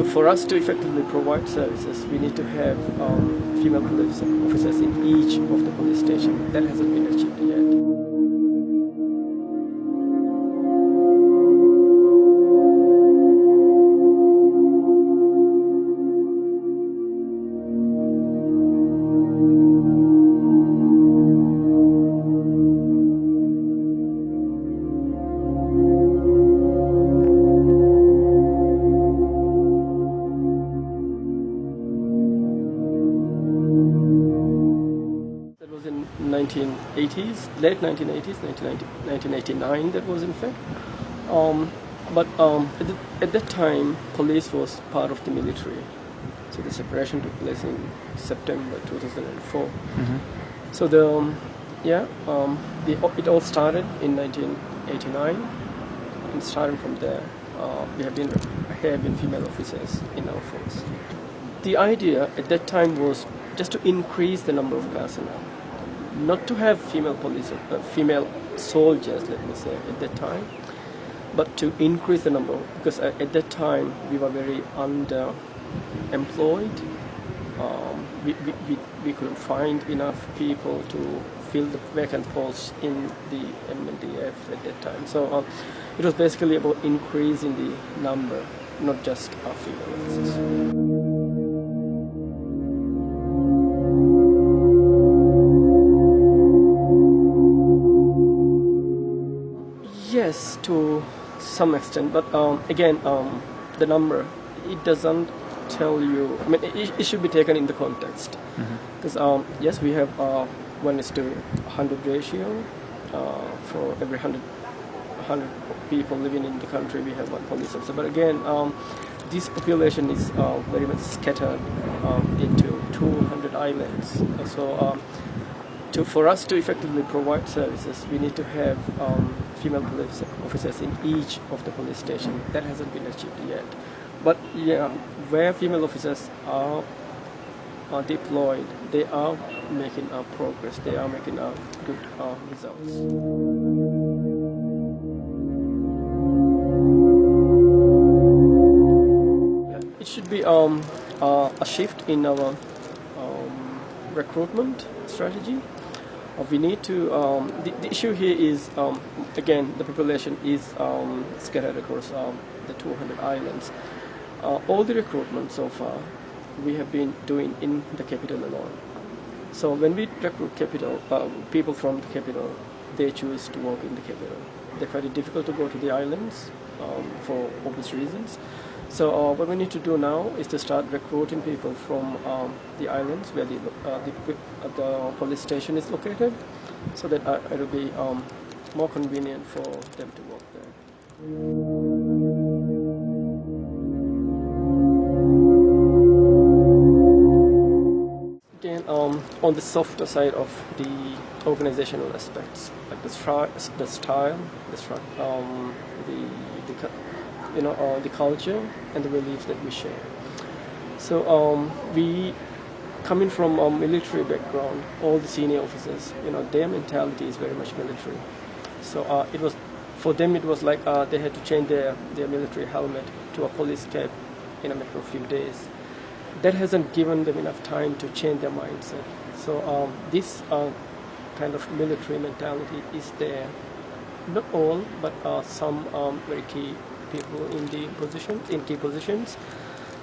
for us to effectively provide services, we need to have female police officers in each of the police stations. That hasn't been achieved yet. That was in 1980s, late 1980s, 1989 that was in fact. At that time, police was part of the military. So the separation took place in September 2004. Mm-hmm. So it all started in 1989, and starting from there, there have been female officers in our force. The idea at that time was just to increase the number of personnel, not to have female soldiers, let me say, at that time, but to increase the number, because at that time we were very underemployed. We couldn't find enough people to fill the vacant posts in the MNDF at that time. So it was basically about increasing the number, not just our female officers. Yes, to some extent, but again, the number, it doesn't tell you. I mean, it should be taken in the context, because yes, we have 1:100 ratio for every 100 people living in the country. We have one police officer, but again, this population is very much scattered into 200 islands. So, for us to effectively provide services, we need to have female police officers in each of the police stations. That hasn't been achieved yet. But yeah, where female officers are deployed, they are making progress. They are making good results. It should be a shift in our recruitment strategy. We need to. The issue here is again, the population is scattered across the 200 islands. All the recruitment so far we have been doing in the capital alone. So when we recruit people from the capital, they choose to work in the capital. They find it difficult to go to the islands for obvious reasons. So what we need to do now is to start recruiting people from the islands where the police station is located, so that it will be more convenient for them to work there. Again, on the softer side of the organizational aspects, like the style, the culture and the beliefs that we share. So we, coming from a military background, all the senior officers, their mentality is very much military. So it was, for them it was like they had to change their military helmet to a police cap in a matter of few days. That hasn't given them enough time to change their mindset. So this kind of military mentality is there. Not all, but some very key people in key positions.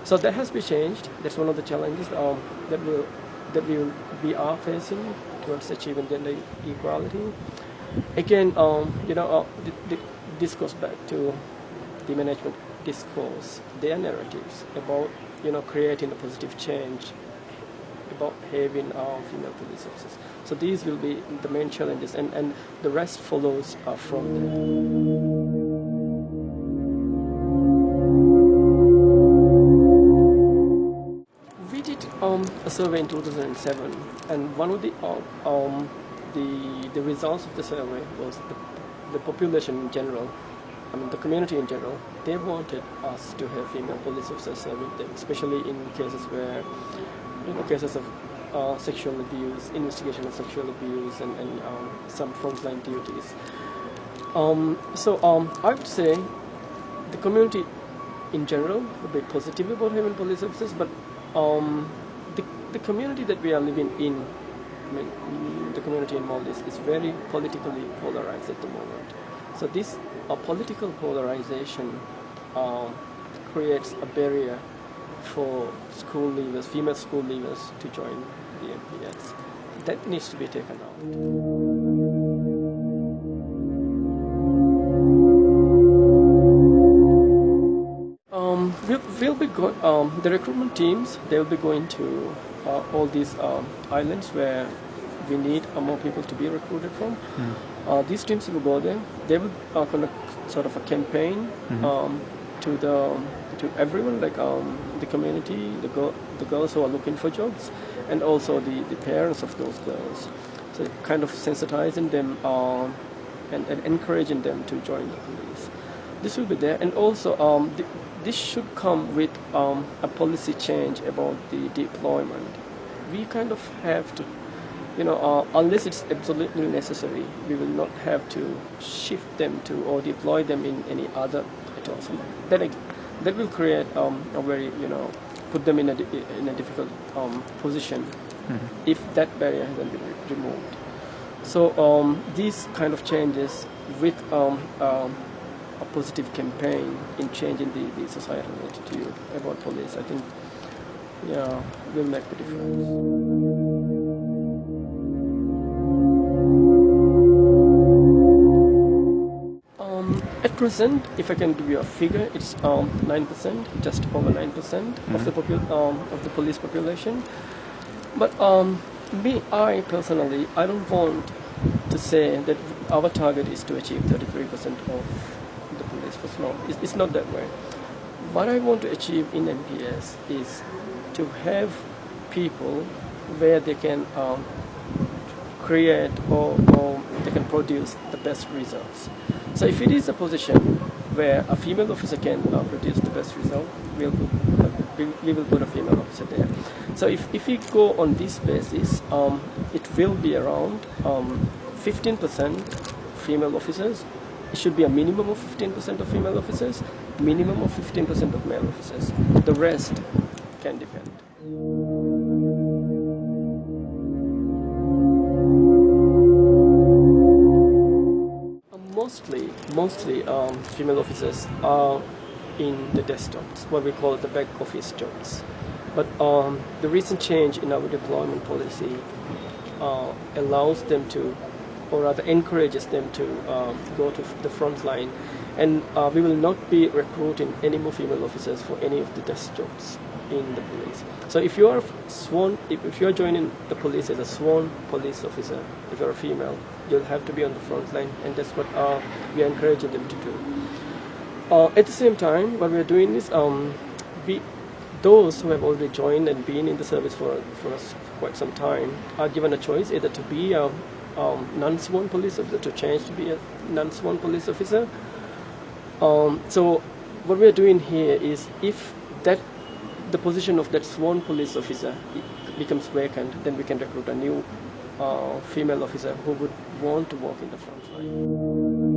So that has been changed. That's one of the challenges that we are facing towards achieving gender equality. Again, this goes back to the management discourse, their narratives about creating a positive change, about having female police officers. So these will be the main challenges, and the rest follows from there. A survey in 2007, and one of the results of the survey was the population in general, the community in general, they wanted us to have female police officers serving them, especially in cases where, cases of sexual abuse, investigation of sexual abuse, and some frontline duties. I would say the community in general, a bit positive about having police officers, but the community that we are living in, I mean, the community in Maldives is very politically polarized at the moment. So this political polarization creates a barrier for school leavers, female school leavers, to join the MPS. That needs to be taken out. We'll be the recruitment teams. They'll be going to all these islands where we need more people to be recruited from. These teams will go there. They will conduct sort of a campaign to everyone, like the community, the girls who are looking for jobs, and also the parents of those girls. So kind of sensitizing them and encouraging them to join the police. This will be there, and also this should come with a policy change about the deployment. We kind of have to, unless it's absolutely necessary, we will not have to shift them to or deploy them in any other at all. So that will create a very, put them in a difficult position if that barrier hasn't been removed. So these kind of changes with a positive campaign in changing the societal attitude about police, I think, will make the difference. At present, if I can give you a figure, it's 9%, just over 9% of the police population. But I personally, I don't want to say that our target is to achieve 33% of the police force. No, it's not that way. What I want to achieve in MPS is to have people where they can create or they can produce the best results. So if it is a position where a female officer can produce the best result, we will put a female officer there. So if we go on this basis, it will be around 15% female officers. It should be a minimum of 15% of female officers, minimum of 15% of male officers. The rest can depend. Mostly female officers are in the desk jobs, what we call the back office jobs. But the recent change in our deployment policy allows them to, or rather encourages them to go to the front line, and we will not be recruiting any more female officers for any of the desk jobs in the police. So if you are sworn, if you are joining the police as a sworn police officer, if you're a female, you'll have to be on the front line, and that's what we are encouraging them to do. At the same time, what we are doing is those who have already joined and been in the service for quite some time are given a choice either to be a non-sworn police officer, to change to be a non-sworn police officer. So what we are doing here is, if the position of that sworn police officer becomes vacant, then we can recruit a new female officer who would want to walk in the front line.